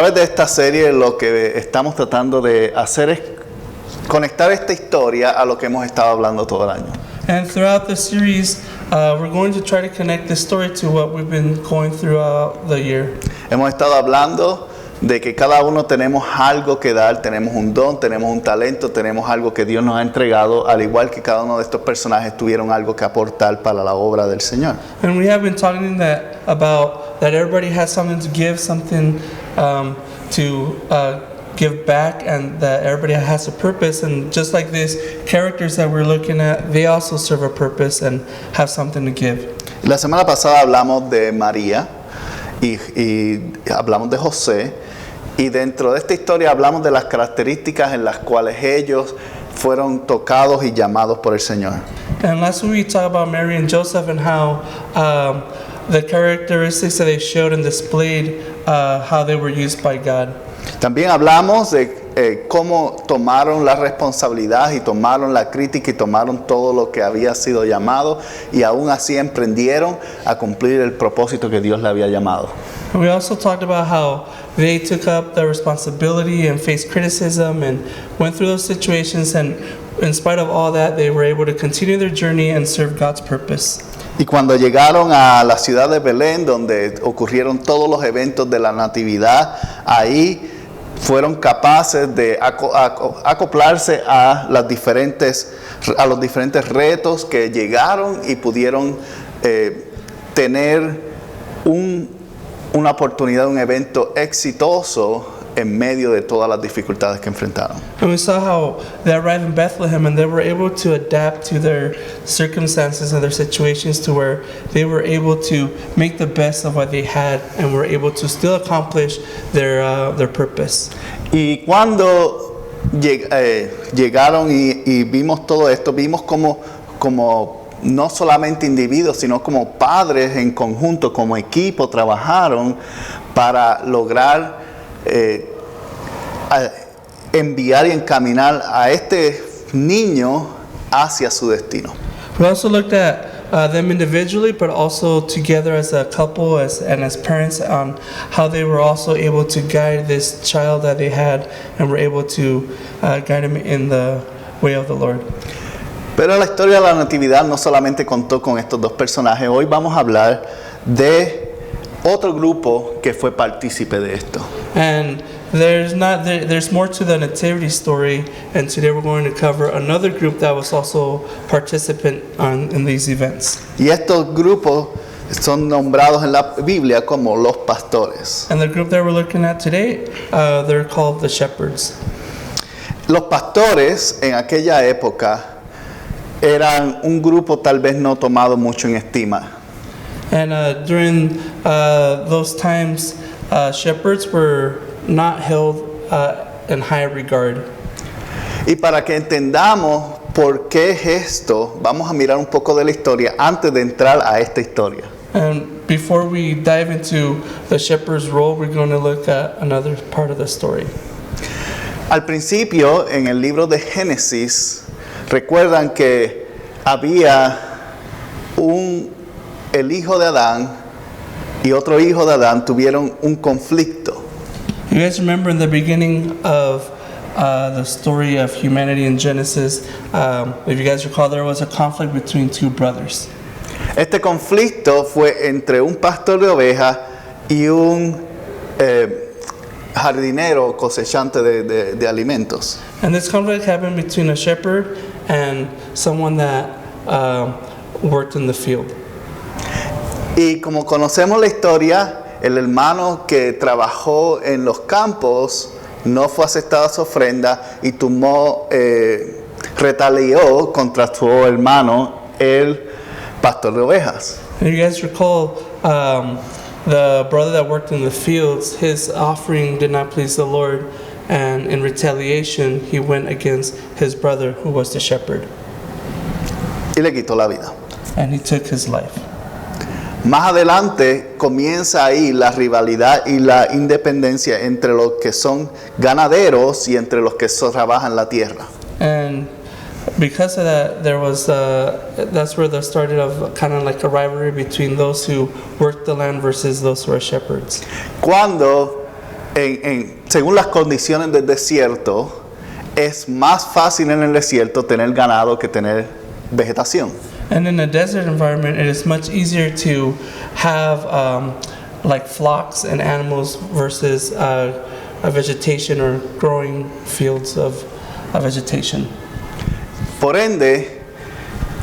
través de esta serie lo que estamos tratando de hacer es conectar esta historia a lo que hemos estado hablando todo el año. And throughout the series, we're going to try to connect this story to what we've been going throughout the year. Hemos estado hablando de que cada uno tenemos algo que dar, tenemos un don, tenemos un talento, tenemos algo que Dios nos ha entregado, al igual que cada uno de estos personajes tuvieron algo que aportar para la obra del Señor. And we have been talking about that everybody has something to give, something to give back, and that everybody has a purpose. And just like these characters that we're looking at, they also serve a purpose and have something to give. La semana pasada hablamos de María y hablamos de José, y dentro de esta historia hablamos de las características en las cuales ellos fueron tocados y llamados por el Señor. And last week we talked about Mary and Joseph and how the characteristics that they showed and displayed how they were used by God. También hablamos de cómo tomaron la responsabilidad y tomaron la crítica y tomaron todo lo que había sido llamado y aún así emprendieron a cumplir el propósito que Dios le había llamado. And we also talked about how they took up the responsibility and faced criticism and went through those situations, and in spite of all that, they were able to continue their journey and serve God's purpose. Y cuando llegaron a la ciudad de Belén, donde ocurrieron todos los eventos de la natividad, ahí fueron capaces de acoplarse a los diferentes retos que llegaron y pudieron tener una oportunidad, un evento exitoso en medio de todas las dificultades que enfrentaron. And we saw how they arrived in Bethlehem and they were able to adapt to their circumstances and their situations to where they were able to make the best of what they had and were able to still accomplish their purpose. Y cuando llegaron y vimos todo esto, vimos como no solamente individuos, sino como padres en conjunto, como equipo, trabajaron para lograr enviar y encaminar a este niño hacia su destino. We also looked at them individually, but also together as a couple and as parents on how they were also able to guide this child that they had and were able to guide him in the way of the Lord. Pero la historia de la Natividad no solamente contó con estos dos personajes. Hoy vamos a hablar de otro grupo que fue partícipe de esto. And there's more to the nativity story, and today we're going to cover another group that was also participant in these events. Y estos grupos son nombrados en la Biblia como los pastores. And the group that we're looking at today, they're called the shepherds. Los pastores en aquella época eran un grupo tal vez no tomado mucho en estima. And during those times, shepherds were not held in high regard. Y para que entendamos por qué es esto, vamos a mirar un poco de la historia antes de entrar a esta historia. And before we dive into the shepherd's role, we're going to look at another part of the story. Al principio, en el libro de Génesis, recuerdan que había el hijo de Adán y otro hijo de Adán tuvieron un conflicto. You guys remember in the beginning of the story of humanity in Genesis, if you guys recall, there was a conflict between two brothers. Este conflicto fue entre un pastor de ovejas y un jardinero cosechante de alimentos. And this conflict happened between a shepherd and someone that worked in the field. Y como conocemos la historia, el hermano que trabajó en los campos no fue aceptada su ofrenda y retalió contra su hermano, el pastor de ovejas. And you guys recall the brother that worked in the fields, his offering did not please the Lord, and in retaliation he went against his brother who was the shepherd. Y le quitó la vida. And he took his life. Más adelante comienza ahí la rivalidad y la independencia entre los que son ganaderos y entre los que trabajan la tierra. And because of that, that's where there started of kind of like a rivalry between those who worked the land versus those who are shepherds. Cuando según las condiciones del desierto, es más fácil en el desierto tener ganado que tener vegetación. And in a desert environment, it is much easier to have like flocks and animals versus a vegetation or growing fields of vegetation. Por ende,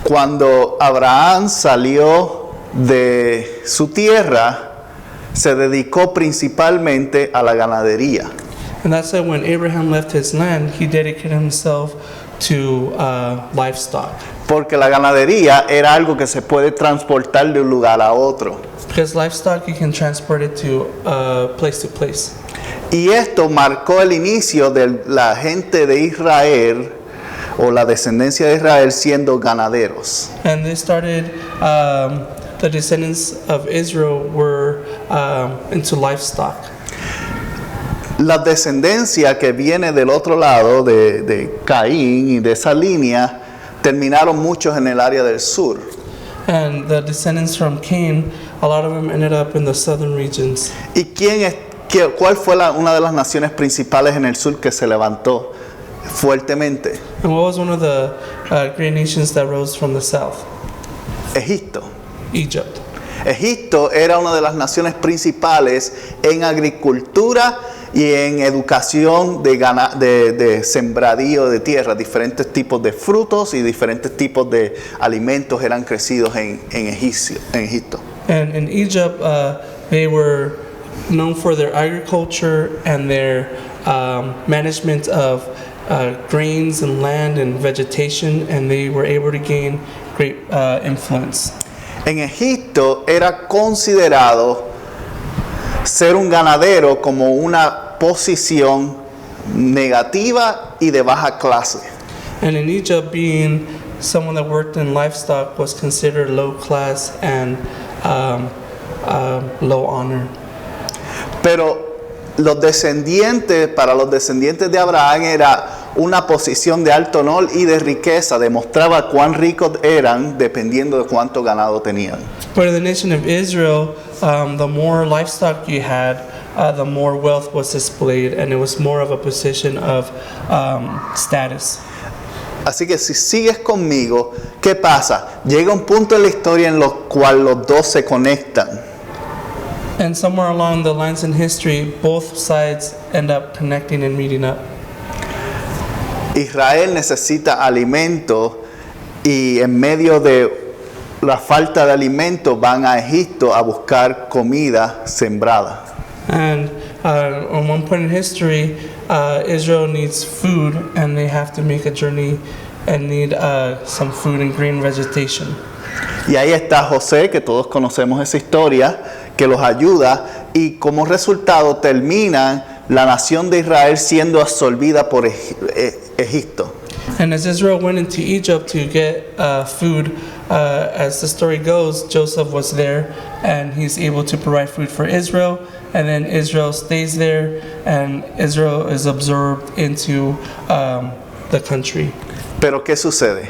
cuando Abraham salió de su tierra, se dedicó principalmente a la ganadería. And that's why when Abraham left his land, he dedicated himself to livestock. Porque la ganadería era algo que se puede transportar de un lugar a otro. Because livestock, you can transport it to place to place. Y esto marcó el inicio de la gente de Israel o la descendencia de Israel siendo ganaderos. And they started, the descendants of Israel were into livestock. La descendencia que viene del otro lado de Caín y de esa línea terminaron muchos en el área del sur. And the descendants from Cain, a lot of them ended up in the southern regions. ¿Y cuál fue una de las naciones principales en el sur que se levantó fuertemente? And what was one of the great nations that rose from the south? Egipto. Egypt. Egipto era una de las naciones principales en agricultura y en educación de sembradío de tierra. Diferentes tipos de frutos y diferentes tipos de alimentos eran crecidos en Egipto. And in Egypt, they were known for their agriculture and their management of grains and land and vegetation, and they were able to gain great influence. En Egipto era considerado ser un ganadero como una posición negativa y de baja clase. And in Egypt, being someone that worked in livestock was considered low class and low honor. Pero para los descendientes de Abraham era una posición de alto honor y de riqueza. Demostraba cuán ricos eran dependiendo de cuánto ganado tenían. For the nation of Israel, the more livestock you had, the more wealth was displayed, and it was more of a position of status. Así que si sigues conmigo, ¿qué pasa? Llega un punto en la historia en el cual los dos se conectan. And somewhere along the lines in history, both sides end up connecting and meeting up. Israel necesita alimento y en medio de la falta de alimento van a Egipto a buscar comida sembrada. And on one point in history, Israel needs food, and they have to make a journey and need some food and green vegetation. Y ahí está José, que todos conocemos esa historia, que los ayuda y como resultado termina la nación de Israel siendo absorbida por Egipto. And as Israel went into Egypt to get food, as the story goes, Joseph was there, and he's able to provide food for Israel. And then Israel stays there, and Israel is absorbed into the country. Pero ¿qué sucede?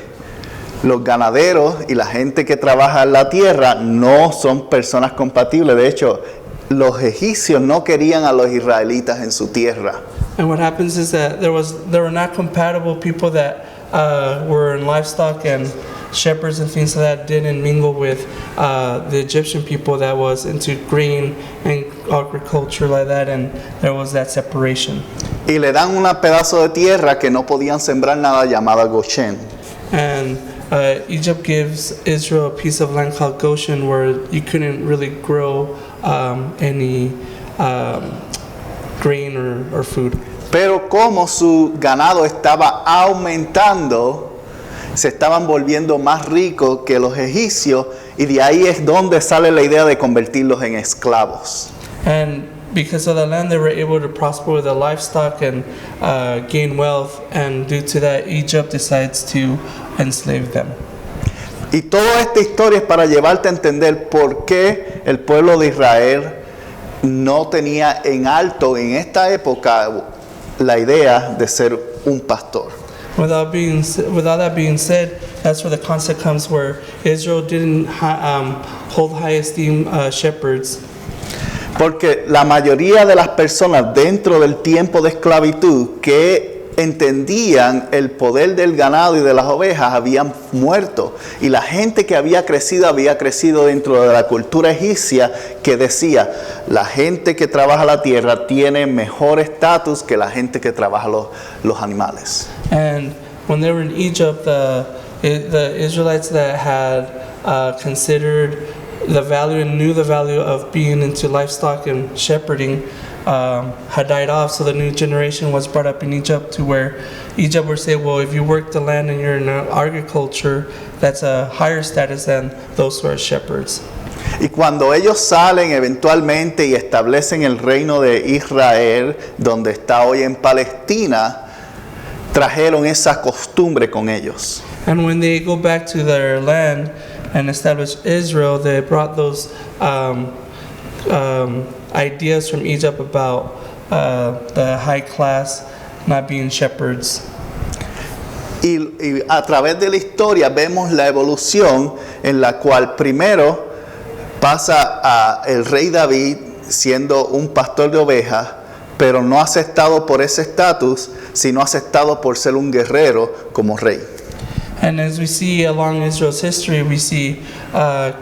Los ganaderos y la gente que trabaja en la tierra no son personas compatibles. De hecho, los egipcios no querían a los israelitas en su tierra. And what happens is that there were not compatible people that were in livestock and shepherds and things like that didn't mingle with the Egyptian people that was into grain and agriculture like that, and there was that separation. Y le dan un pedazo de tierra que no podían sembrar nada llamada Goshen. And Egypt gives Israel a piece of land called Goshen where you couldn't really grow any grain or food. Pero como su ganado estaba aumentando, se estaban volviendo más ricos que los egipcios, y de ahí es donde sale la idea de convertirlos en esclavos. And because of the land, they were able to prosper with the livestock and gain wealth, and due to that, Egypt decides to enslave them. Y toda esta historia es para llevarte a entender por qué el pueblo de Israel no tenía en alto en esta época la idea de ser un pastor. Without that being said, that's where the concept comes where Israel didn't hold high esteem shepherds. Porque la mayoría de las personas dentro del tiempo de esclavitud que entendían el poder del ganado y de las ovejas habían muerto. Y la gente que había crecido dentro de la cultura egipcia que decía, la gente que trabaja la tierra tiene mejor estatus que la gente que trabaja los animales. And when they were in Egypt, the Israelites that had considered the value and knew the value of being into livestock and shepherding had died off, so the new generation was brought up in Egypt to where Egypt would say, well, if you work the land and you're in agriculture, that's a higher status than those who are shepherds. Y cuando ellos salen eventualmente y establecen el reino de Israel, donde está hoy en Palestina, trajeron esa costumbre con ellos. And when they go back to their land and establish Israel, they brought those ideas from Egypt about the high class not being shepherds. Y a través de la historia vemos la evolución en la cual primero pasa a el rey David siendo un pastor de ovejas, pero no aceptado por ese estatus, sino aceptado por ser un guerrero como rey. And as we see along Israel's history, we see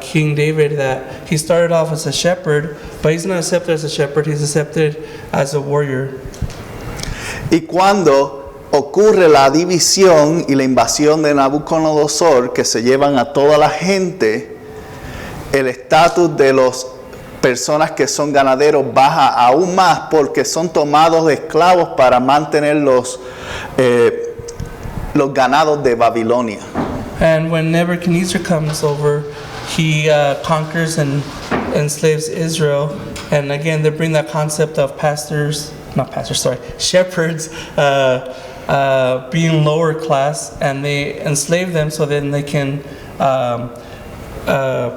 King David that he started off as a shepherd, but he's not accepted as a shepherd, he's accepted as a warrior. Y cuando ocurre la división y la invasión de Nabucodonosor, que se llevan a toda la gente, el estatus de las personas que son ganaderos baja aún más porque son tomados de esclavos para mantener los ganados de Babilonia. And when Nebuchadnezzar comes over, he conquers and enslaves Israel. And again, they bring that concept of shepherds being lower class, and they enslave them so then they can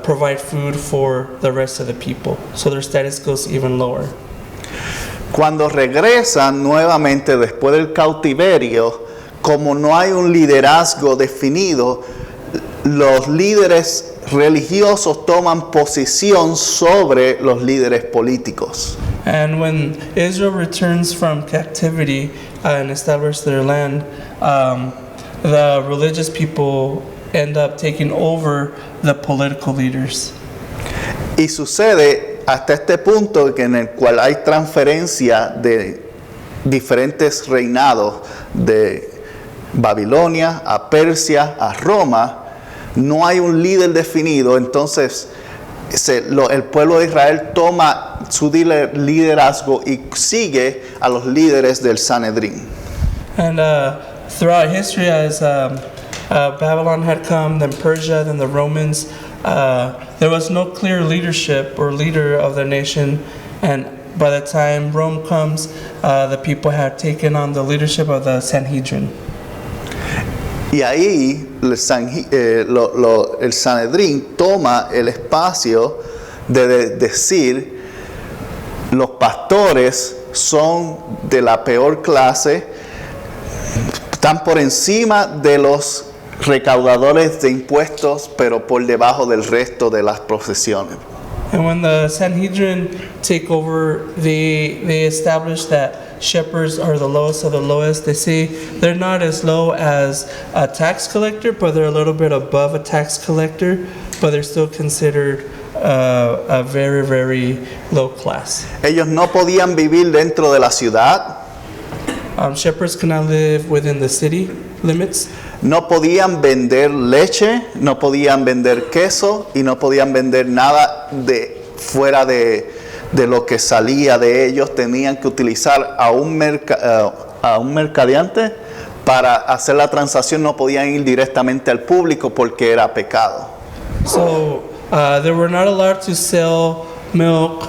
provide food for the rest of the people. So their status goes even lower. Cuando regresan nuevamente después del cautiverio, como no hay un liderazgo definido, los líderes religiosos toman posición sobre los líderes políticos. And when Israel returns from captivity and establishes their land, the religious people end up taking over the political leaders. Y sucede hasta este punto en el cual hay transferencia de diferentes reinados de Babilonia a Persia a Roma. No hay un líder definido, entonces el pueblo de Israel toma su liderazgo y sigue a los líderes del Sanedrín. And throughout history, as Babylon had come, then Persia, then the Romans, there was no clear leadership or leader of the nation. And by the time Rome comes, the people had taken on the leadership of the Sanhedrin. Y ahí el Sanedrín toma el espacio de decir, los pastores son de la peor clase, están por encima de los recaudadores de impuestos, pero por debajo del resto de las profesiones. And when the Sanhedrin take over, they establish that shepherds are the lowest of the lowest. They say they're not as low as a tax collector, but they're a little bit above a tax collector, but they're still considered a very, very low class. Ellos no podían vivir dentro de la ciudad. Shepherds cannot live within the city limits. No podían vender leche, no podían vender queso y no podían vender nada de fuera de lo que salía de ellos. Tenían que utilizar a un mercadeante para hacer la transacción. No podían ir directamente al público porque era pecado. So they were not allowed to sell milk,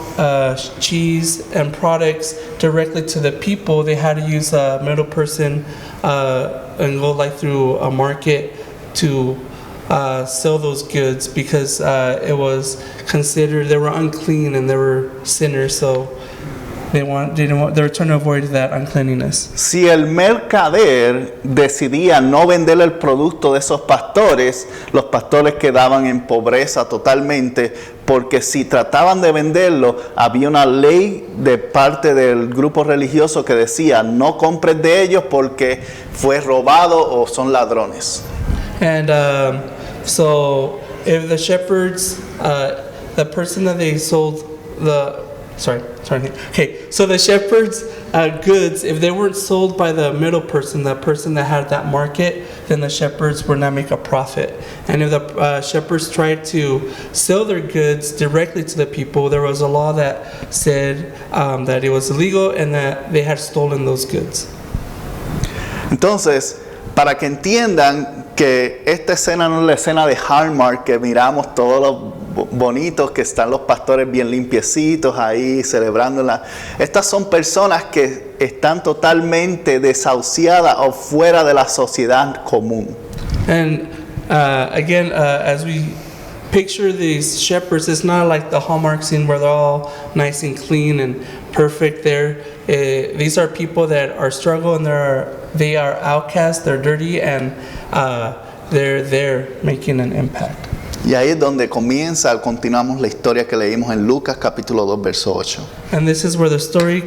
cheese, and products directly to the people. They had to use a middle person and go like through a market to sell those goods because it was considered they were unclean and they were sinners. So They were trying to avoid that uncleanliness. Si el mercader decidía no vender el producto de esos pastores, los pastores quedaban en pobreza totalmente, porque si trataban de venderlo, había una ley de parte del grupo religioso que decía, no compres de ellos porque fue robado o son ladrones. And so if the shepherds, the person that they sold so the shepherds' goods, if they weren't sold by the middle person, the person that had that market, then the shepherds would not make a profit. And if the shepherds tried to sell their goods directly to the people, there was a law that said that it was illegal and that they had stolen those goods. Entonces, para que entiendan que esta escena no es la escena de Hallmark, que miramos todos los bonitos, que están los pastores bien limpiecitos ahí celebrándola. Estas son personas que están totalmente desahuciadas o fuera de la sociedad común. And again, as we picture these shepherds, it's not like the Hallmark scene where they're all nice and clean and perfect there. These are people that are struggling, they are outcasts, they're dirty, and they're there making an impact. Y ahí es donde continuamos la historia que leímos en Lucas capítulo 2, verso 8. And this is where the story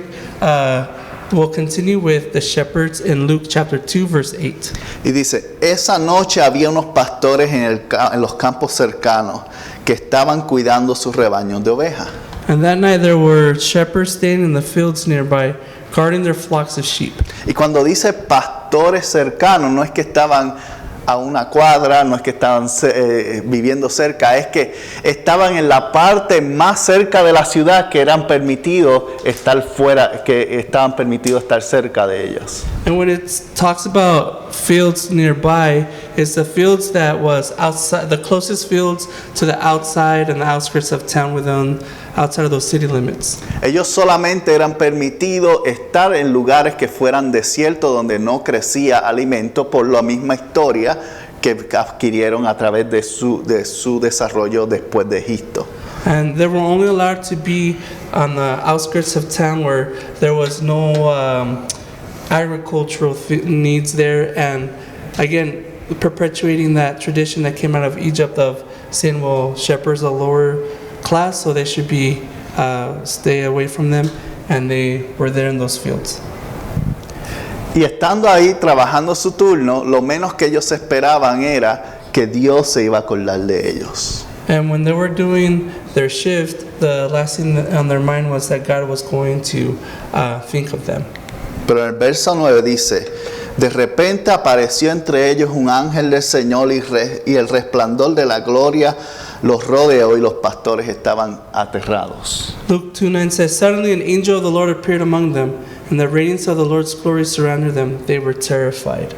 will continue with the shepherds in Luke chapter 2, verse 8. Y dice, esa noche había unos pastores en los campos cercanos que estaban cuidando sus rebaños de ovejas. And that night there were shepherds staying in the fields nearby, guarding their flocks of sheep. Y cuando dice pastores cercanos, no es que estaban a una cuadra, no es que estaban viviendo cerca, es que estaban en la parte más cerca de la ciudad que eran permitidos estar fuera, que estaban permitidos estar cerca de ellos. And when it talks about fields nearby, it's the fields that was outside, the closest fields to the outside and the outskirts of town outside of those city limits. Ellos solamente eran permitidos estar en lugares que fueran desiertos donde no crecía alimento por la misma historia que adquirieron a través de su desarrollo después de Egipto. And they were only allowed to be on the outskirts of town where there was no agricultural needs there, and again perpetuating that tradition that came out of Egypt of saying, well, shepherds are lower class, so they should be stay away from them, and they were there in those fields. Y estando ahí trabajando su turno, lo menos que ellos esperaban era que Dios se iba a acordar de ellos. And when they were doing their shift, the last thing on their mind was that God was going to think of them. Pero en el verso 9 dice, de repente apareció entre ellos un ángel del Señor y el resplandor de la gloria los rodeó y los pastores estaban aterrados. Luke 2:9 says, suddenly an angel of the Lord appeared among them, and the radiance of the Lord's glory surrounded them. They were terrified.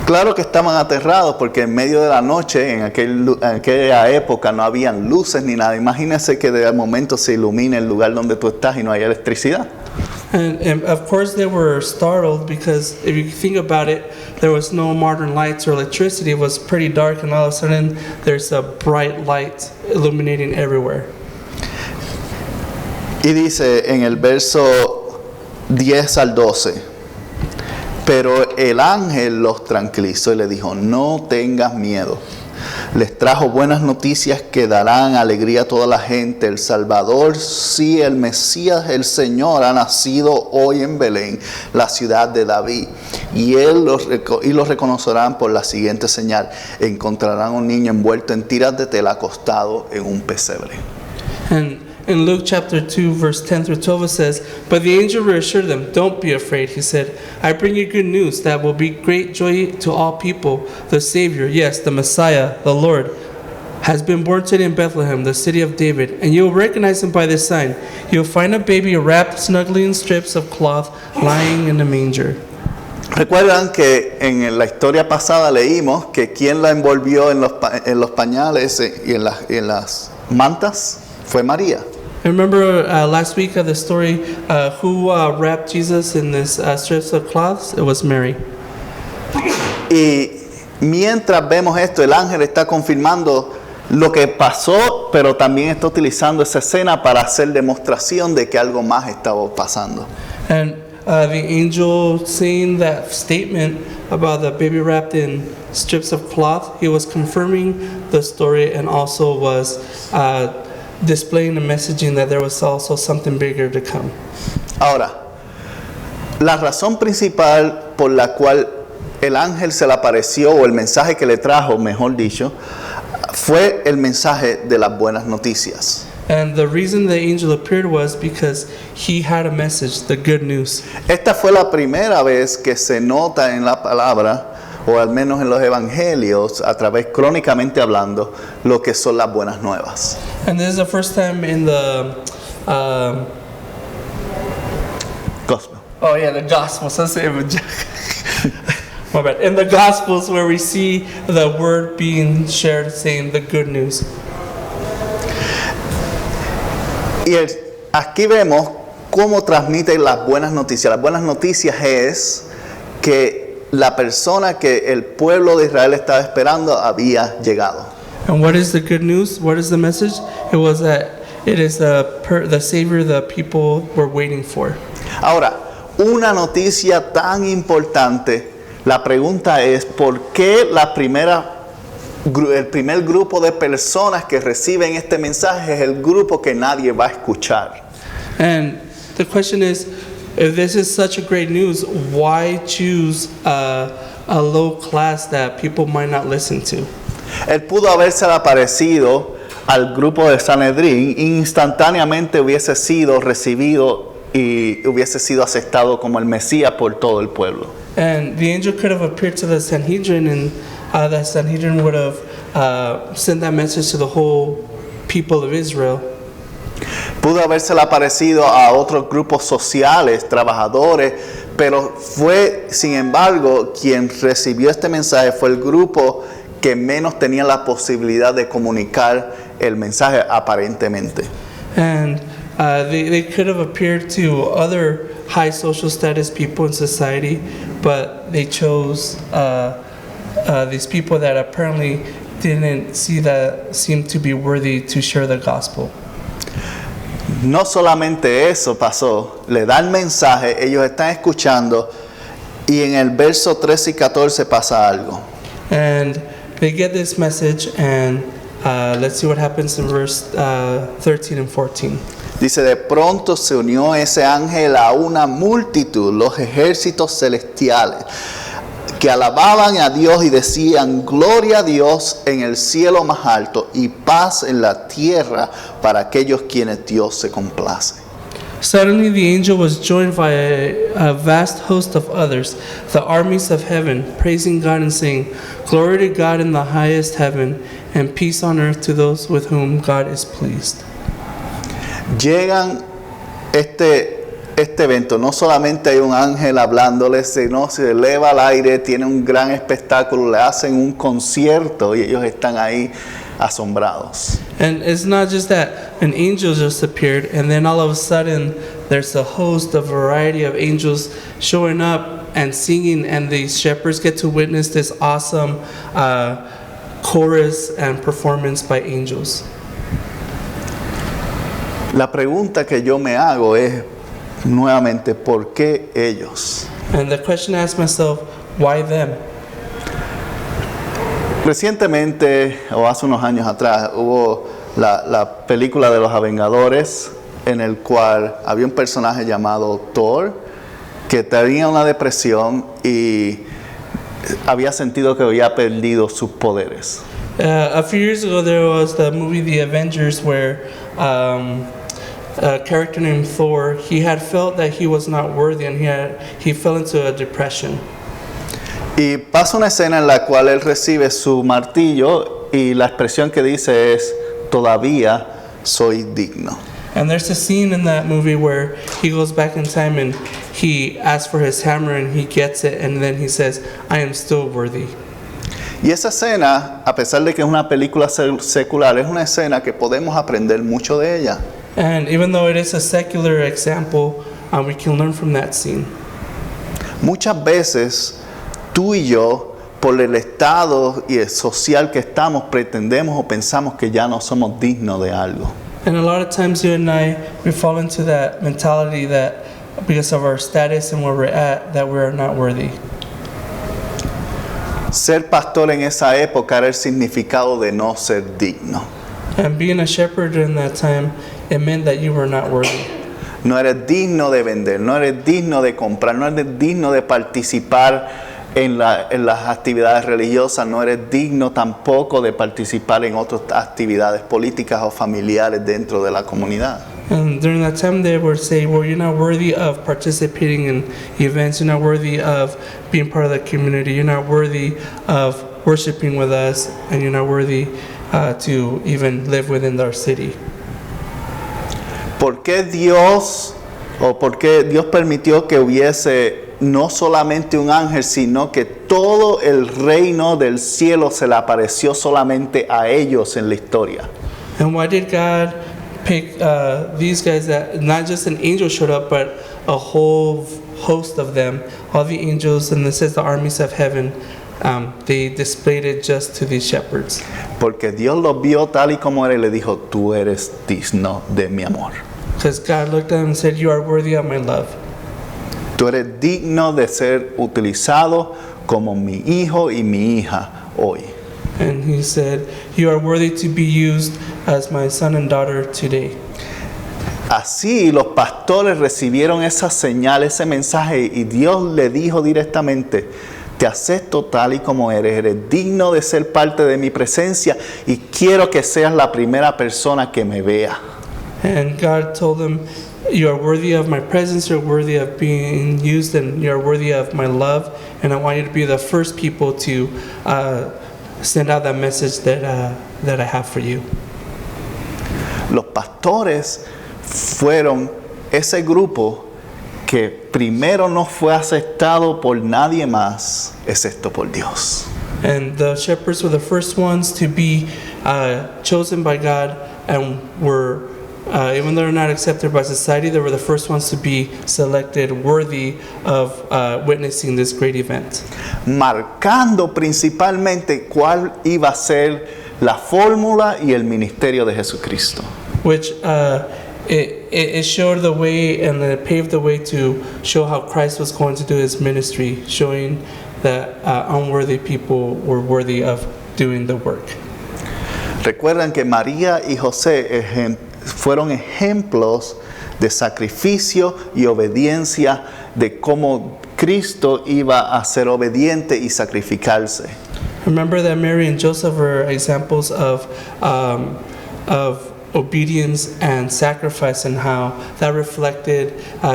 Claro que estaban aterrados porque en medio de la noche, en aquella época, no habían luces ni nada. Imagínense que de momento se ilumine el lugar donde tú estás y no hay electricidad. And of course they were startled because if you think about it, there was no modern lights or electricity. It was pretty dark, and all of a sudden there's a bright light illuminating everywhere. Y dice en el verso 10 al 12, pero el ángel los tranquilizó y le dijo, no tengas miedo. Les trajo buenas noticias que darán alegría a toda la gente. El Salvador, sí, el Mesías, el Señor, ha nacido hoy en Belén, la ciudad de David. Y los reconocerán por la siguiente señal. Encontrarán un niño envuelto en tiras de tela acostado en un pesebre. And in Luke chapter 2, verse 10 through 12, it says, but the angel reassured them, don't be afraid. He said, I bring you good news that will be great joy to all people. The Savior, yes, the Messiah, the Lord, has been born today in Bethlehem, the city of David. And you will recognize him by this sign. You will find a baby wrapped snugly in strips of cloth, lying in a manger. Recuerdan que en la historia pasada leímos que quien la envolvió en los pañales y en las mantas fue María. Remember last week of the story, who wrapped Jesus in this strips of cloths? It was Mary. Y mientras vemos esto, el ángel está confirmando lo que pasó, pero también está utilizando esa escena para hacer demostración de que algo más estaba pasando. And the angel saying that statement about the baby wrapped in strips of cloth, he was confirming the story and also was displaying the messaging that there was also something bigger to come. Ahora, la razón principal por la cual el ángel se le apareció, o el mensaje que le trajo, mejor dicho, fue el mensaje de las buenas noticias. And the reason the angel appeared was because he had a message, the good news. Esta fue la primera vez que se nota en la palabra, o al menos en los evangelios, a través crónicamente hablando, lo que son las buenas nuevas. And this is the first time in the Gospel. oh yeah, the Gospels. That's it. My bad. In the Gospels, where we see the word being shared, saying the good news. Y aquí vemos cómo transmite las buenas noticias. Las buenas noticias es que la persona que el pueblo de Israel estaba esperando había llegado. And what is the good news? What is the message? It was that it is the Savior the people were waiting for. Ahora, una noticia tan importante, la pregunta es, ¿por qué el primer grupo de personas que reciben este mensaje es el grupo que nadie va a escuchar? And the question is, if this is such a great news, why choose a low class that people might not listen to? Él pudo haberse aparecido al grupo de Sanedrín, instantáneamente hubiese sido recibido y hubiese sido aceptado como el Mesías por todo el pueblo. And the angel could have appeared to the Sanhedrin, and the Sanhedrin would have sent that message to the whole people of Israel. Pudo haberse aparecido a otros grupos sociales, trabajadores, pero fue, sin embargo, quien recibió este mensaje fue el grupo que menos tenía la posibilidad de comunicar el mensaje aparentemente. And they could have appeared to other high social status people in society, but they chose these people that apparently didn't seem to be worthy to share the gospel. No solamente eso pasó, le da el mensaje, ellos están escuchando y en el verso 13 y 14 pasa algo. And they get this message, and let's see what happens in verse 13 and 14. Dice, de pronto se unió ese ángel a una multitud, los ejércitos celestiales, que alababan a Dios y decían, gloria a Dios en el cielo más alto y paz en la tierra para aquellos quienes Dios se complace. Suddenly the angel was joined by a vast host of others, the armies of heaven, praising God and saying, glory to God in the highest heaven, and peace on earth to those with whom God is pleased. Llegan este evento, no solamente hay un ángel hablándoles, sino se eleva al aire, tiene un gran espectáculo, le hacen un concierto y ellos están ahí asombrados. And it's not just that an angel just appeared and then all of a sudden there's a host, a variety of angels showing up and singing, and the shepherds get to witness this awesome chorus and performance by angels. La pregunta que yo me hago es nuevamente, ¿por qué ellos? And the question I ask myself, why them? Recientemente, o hace unos años atrás, hubo la película de los Vengadores, en el cual había un personaje llamado Thor, que tenía una depresión y había sentido que había perdido sus poderes. A few years ago there was the movie The Avengers, where a character named Thor, he had felt that he was not worthy, and he fell into a depression. Y pasa una escena en la cual él recibe su martillo y la expresión que dice es, todavía soy digno. And there's a scene in that movie where he goes back in time and he asks for his hammer and he gets it, and then he says, I am still worthy. Y esa escena, a pesar de que es una película secular, es una escena que podemos aprender mucho de ella. And even though it is a secular example, we can learn from that scene. Muchas veces tú y yo por el estado y el social que estamos, pretendemos o pensamos que ya no somos dignos de algo. And a lot of times you and I, we fall into that mentality that because of our status and where we're at, that we're not worthy. Ser pastor en esa época era el significado de no ser digno. And being a shepherd during that time, it meant that you were not worthy. No eres digno de vender, no eres digno de comprar, no eres digno de participar en las actividades religiosas, no eres digno tampoco de participar en otras actividades políticas o familiares dentro de la comunidad. And during that time they would say, well, you're not worthy of participating in events, you're not worthy of being part of the community, you're not worthy of worshiping with us, and you're not worthy to even live within our city. ¿Por qué Dios permitió que hubiese no solamente un ángel, sino que todo el reino del cielo se le apareció solamente a ellos en la historia? And why did God pick these guys that not just an angel showed up, but a whole host of them, all the angels, and it says the armies of heaven, they displayed it just to these shepherds? Porque Dios los vio tal y como era y le dijo, tú eres digno de mi amor. Because God looked at him and said, you are worthy of my love. Tú eres digno de ser utilizado como mi hijo y mi hija hoy. And he said, you are worthy to be used as my son and daughter today. Así los pastores recibieron esa señal, ese mensaje, y Dios le dijo directamente, te acepto tal y como eres digno de ser parte de mi presencia y quiero que seas la primera persona que me vea. And God told them, you are worthy of my presence, you're worthy of being used, and you're worthy of my love, and I want you to be the first people to send out that message that I have for you. Los pastores fueron ese grupo que primero no fue aceptado por nadie más excepto por Dios. And the shepherds were the first ones to be chosen by God, and were even though they're not accepted by society, they were the first ones to be selected worthy of witnessing this great event. Marcando principalmente cuál iba a ser la fórmula y el ministerio de Jesucristo. Which it showed the way, and it paved the way to show how Christ was going to do his ministry, showing that unworthy people were worthy of doing the work. Recuerdan que María y José fueron ejemplos de sacrificio y obediencia, de cómo Cristo iba a ser obediente y sacrificarse. Remember that Mary and Joseph were examples of obedience and sacrifice, and how that reflected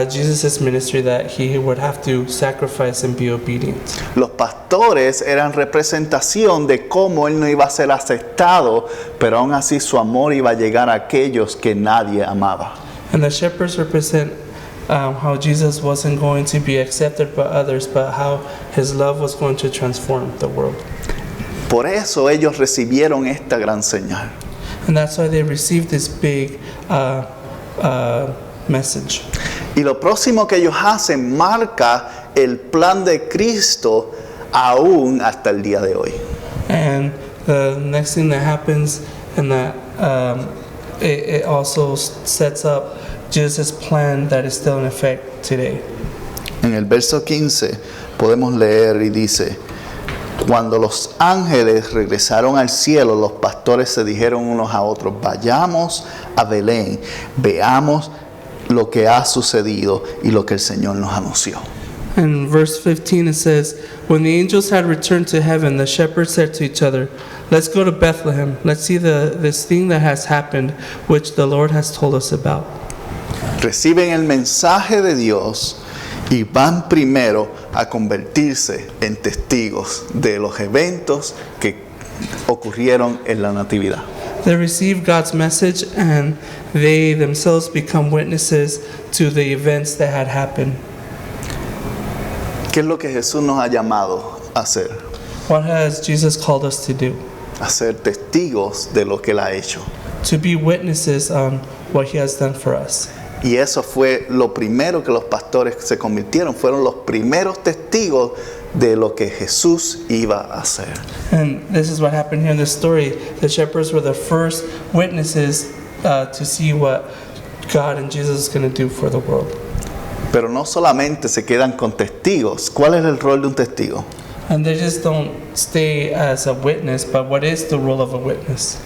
Jesus' ministry, that he would have to sacrifice and be obedient. Los pastores eran representación de cómo él no iba a ser aceptado, pero aún así su amor iba a llegar a aquellos que nadie amaba. And the shepherds represent how Jesus wasn't going to be accepted by others, but how his love was going to transform the world. Por eso ellos recibieron esta gran señal. And that's why they received this big message. Y lo próximo que ellos hacen marca el plan de Cristo aún hasta el día de hoy. And the next thing that happens, and that it also sets up Jesus' plan that is still in effect today. En el verso 15 podemos leer y dice, cuando los ángeles regresaron al cielo, los pastores se dijeron unos a otros, vayamos a Belén, veamos lo que ha sucedido y lo que el Señor nos anunció. In verse 15 it says, when the angels had returned to heaven, the shepherds said to each other, let's go to Bethlehem, let's see this thing that has happened, which the Lord has told us about. Reciben el mensaje de Dios y van primero a convertirse en testigos de los eventos que ocurrieron en la Natividad. They receive God's message, and they themselves become witnesses to the events that had happened. ¿Qué es lo que Jesús nos ha llamado a hacer? What has Jesus called us to do? A ser testigos de lo que Él ha hecho. To be witnesses on what he has done for us. Y eso fue lo primero que los pastores se convirtieron, fueron los primeros testigos de lo que Jesús iba a hacer. And this is what happened here in this story. The shepherds were the first witnesses to see what God and Jesus is going to do for the world. Pero no solamente se quedan con testigos. ¿Cuál es el rol de un testigo? And they just don't stay as a witness, but what is the role of a witness?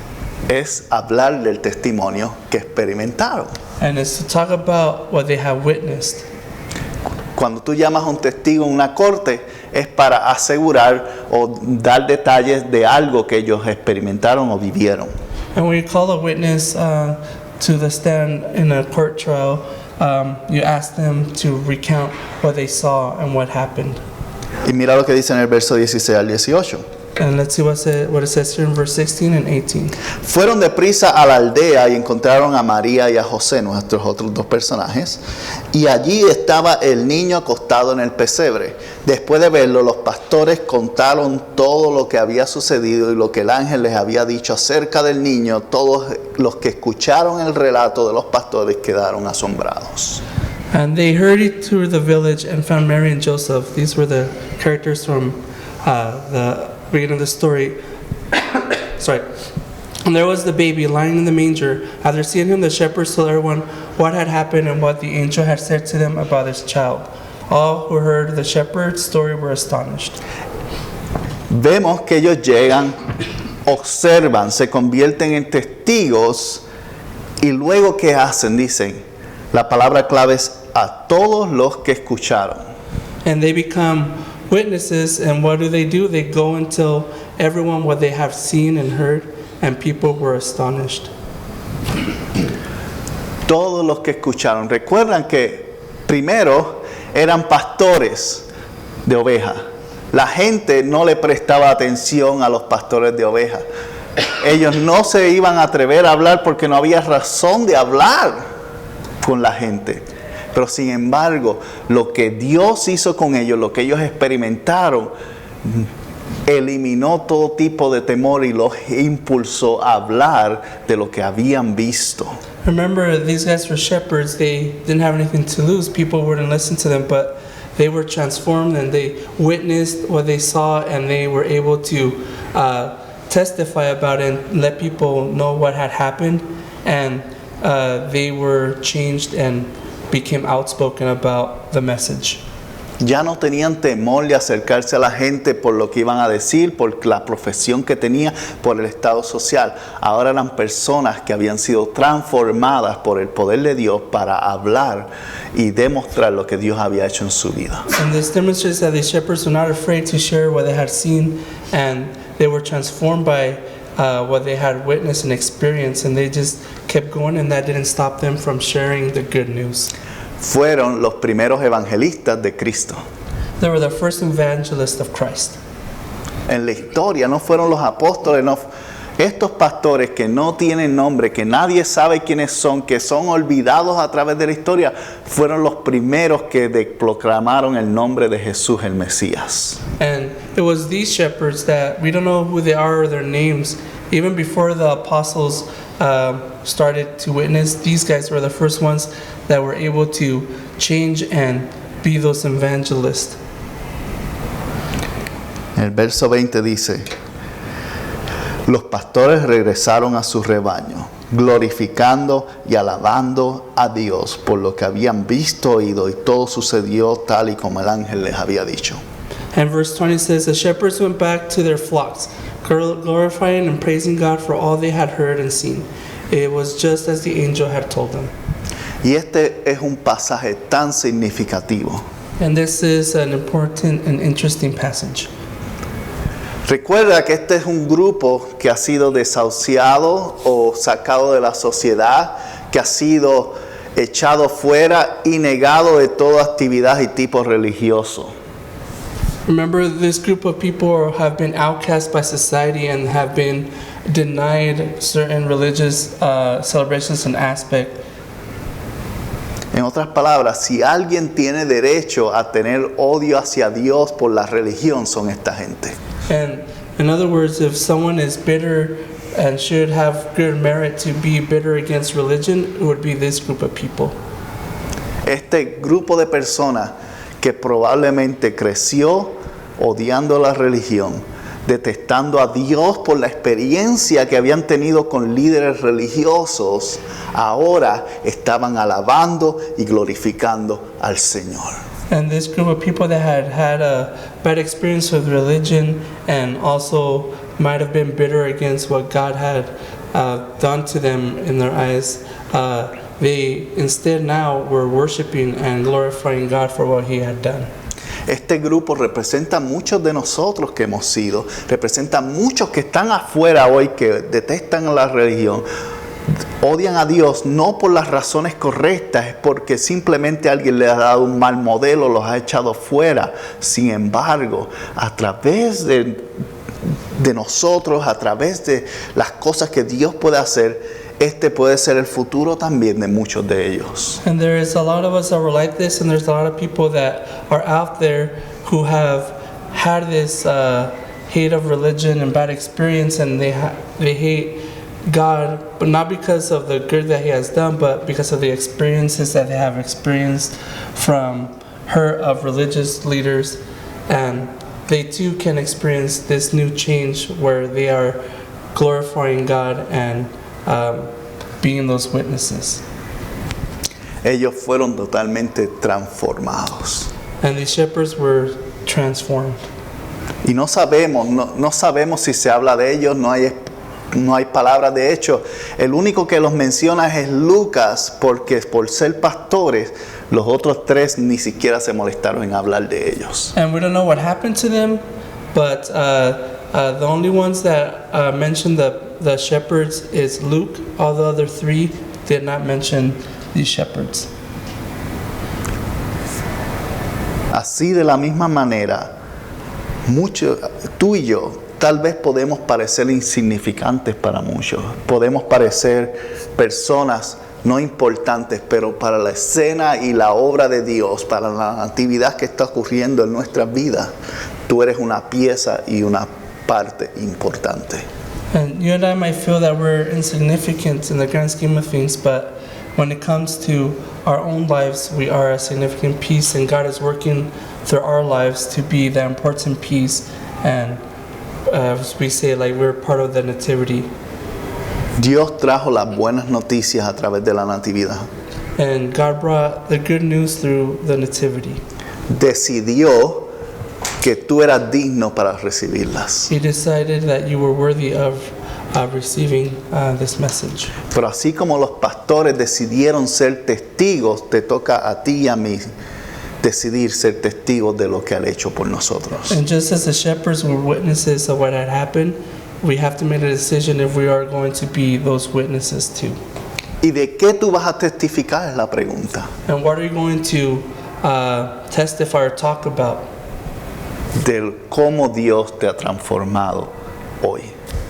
Es hablar del testimonio que experimentaron. And it's to talk about what they have witnessed. Cuando tú llamas a un testigo en una corte, es para asegurar o dar detalles de algo que ellos experimentaron o vivieron. And when you call a witness to the stand in a court trial, you ask them to recount what they saw and what happened. Y mira lo que dice en el verso 16 al 18. And let's see what it says here in verse 16 and 18. Fueron deprisa a la aldea y encontraron a María y a José, nuestros otros dos personajes, y allí estaba el niño acostado en el pesebre. Después de verlo, los pastores contaron todo lo que había sucedido y lo que el ángel les había dicho acerca del niño. Todos los que escucharon el relato de los pastores quedaron asombrados. And they hurried through the village and found Mary and Joseph. These were the characters from the beginning of the story. Sorry. And there was the baby lying in the manger. After seeing him, the shepherds told everyone what had happened and what the angel had said to them about this child. All who heard the shepherd's story were astonished. Vemos que ellos llegan, observan, se convierten en testigos y luego ¿qué hacen? Dicen, la palabra clave es a todos los que escucharon. And they become witnesses, and what do? They go and tell everyone what they have seen and heard, and people were astonished. Todos los que escucharon. Recuerdan que primero eran pastores de ovejas. La gente no le prestaba atención a los pastores de ovejas. Ellos no se iban a atrever a hablar porque no había razón de hablar con la gente. Pero sin embargo, lo que Dios hizo con ellos, lo que ellos experimentaron, eliminó todo tipo de temor y los impulsó a hablar de lo que habían visto. Remember, these guys were shepherds. They didn't have anything to lose. People wouldn't listen to them, but they were transformed and they witnessed what they saw, and they were able to testify about it and let people know what had happened. And they were changed and became outspoken about the message. Ya no tenían temor de acercarse a la gente por lo que iban a decir, por la profesión que tenía, por el estado social. Ahora eran personas que habían sido transformadas por el poder de Dios para hablar y demostrar lo que Dios había hecho en su vida. And this demonstrates that the shepherds were not afraid to share what they had seen, and they were transformed by what they had witnessed and experienced, and they just kept going, and that didn't stop them from sharing the good news. Fueron los primeros evangelistas de Cristo. They were the first evangelists of Christ. En la historia no fueron los apóstoles, no, estos pastores que no tienen nombre, que nadie sabe quiénes son, que son olvidados a través de la historia, fueron los primeros que proclamaron el nombre de Jesús el Mesías. And it was these shepherds that we don't know who they are or their names. Even before the apostles started to witness, these guys were the first ones that were able to change and be those evangelists. El verso 20 dice, los pastores regresaron a su rebaño, glorificando y alabando a Dios por lo que habían visto, oído, y todo sucedió tal y como el ángel les había dicho. And verse 20 says, the shepherds went back to their flocks, glorifying and praising God for all they had heard and seen. It was just as the angel had told them. Y este es un pasaje tan significativo. And this is an important and interesting passage. Recuerda que este es un grupo que ha sido desahuciado o sacado de la sociedad, que ha sido echado fuera y negado de toda actividad y tipo religioso. Remember, this group of people have been outcast by society and have been denied certain religious celebrations and aspects. En otras palabras, si alguien tiene derecho a tener odio hacia Dios por la religión, son esta gente. And in other words, if someone is bitter and should have good merit to be bitter against religion, it would be this group of people. Este grupo de personas que probablemente creció odiando la religión, detestando a Dios por la experiencia que habían tenido con líderes religiosos, ahora estaban alabando y glorificando al Señor. And this group of people that had had a bad experience with religion and also might have been bitter against what God had done to them in their eyes, they instead now were worshiping and glorifying God for what He had done. Este grupo representa a muchos de nosotros que hemos sido, representa a muchos que están afuera hoy que detestan la religión, odian a Dios no por las razones correctas, es porque simplemente alguien les ha dado un mal modelo, los ha echado fuera. Sin embargo, a través de nosotros, a través de las cosas que Dios puede hacer, este puede ser el futuro también de muchos de ellos. And there is a lot of us that were like this, and there's a lot of people that are out there who have had this hate of religion and bad experience, and they hate God, but not because of the good that He has done, but because of the experiences that they have experienced from hurt of religious leaders, and they too can experience this new change where they are glorifying God and being those witnesses. Ellos fueron totalmente transformados. And these shepherds were transformed. Y no sabemos si se habla de ellos, no hay palabras. De hecho, el único que los menciona es Lucas, porque por ser pastores, los otros tres ni siquiera se molestaron en hablar de ellos. And we don't know what happened to them, but the only ones that mention the shepherds is Luke. All the other three did not mention these shepherds. Así de la misma manera, tú y yo tal vez podemos parecer insignificantes para muchos, podemos parecer personas no importantes, pero para la escena y la obra de Dios, para la actividad que está ocurriendo en nuestras vidas, tú eres una pieza y una parte importante. And you and I might feel that we're insignificant in the grand scheme of things, but when it comes to our own lives, we are a significant piece, and God is working through our lives to be the important piece, and as we say, like we're part of the nativity. Dios trajo las buenas noticias a través de la natividad. And God brought the good news through the nativity. Decidió que tú eras digno para recibirlas. He decided that you were worthy of receiving this message. Pero así como los pastores decidieron ser testigos, te toca a ti y a mí decidir ser testigos de lo que han hecho por nosotros. And just as the shepherds were witnesses of what had happened, we have to make a decision if we are going to be those witnesses too. ¿Y de qué tú vas a testificar? Es la pregunta. And what are you going to testify or talk about? De cómo Dios te ha transformado hoy.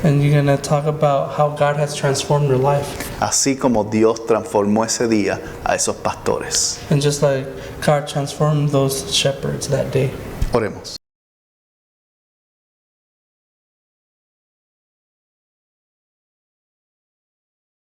And you're going to talk about how God has transformed your life. Así como Dios transformó ese día a esos pastores. And just like God transformed those shepherds that day. Oremos.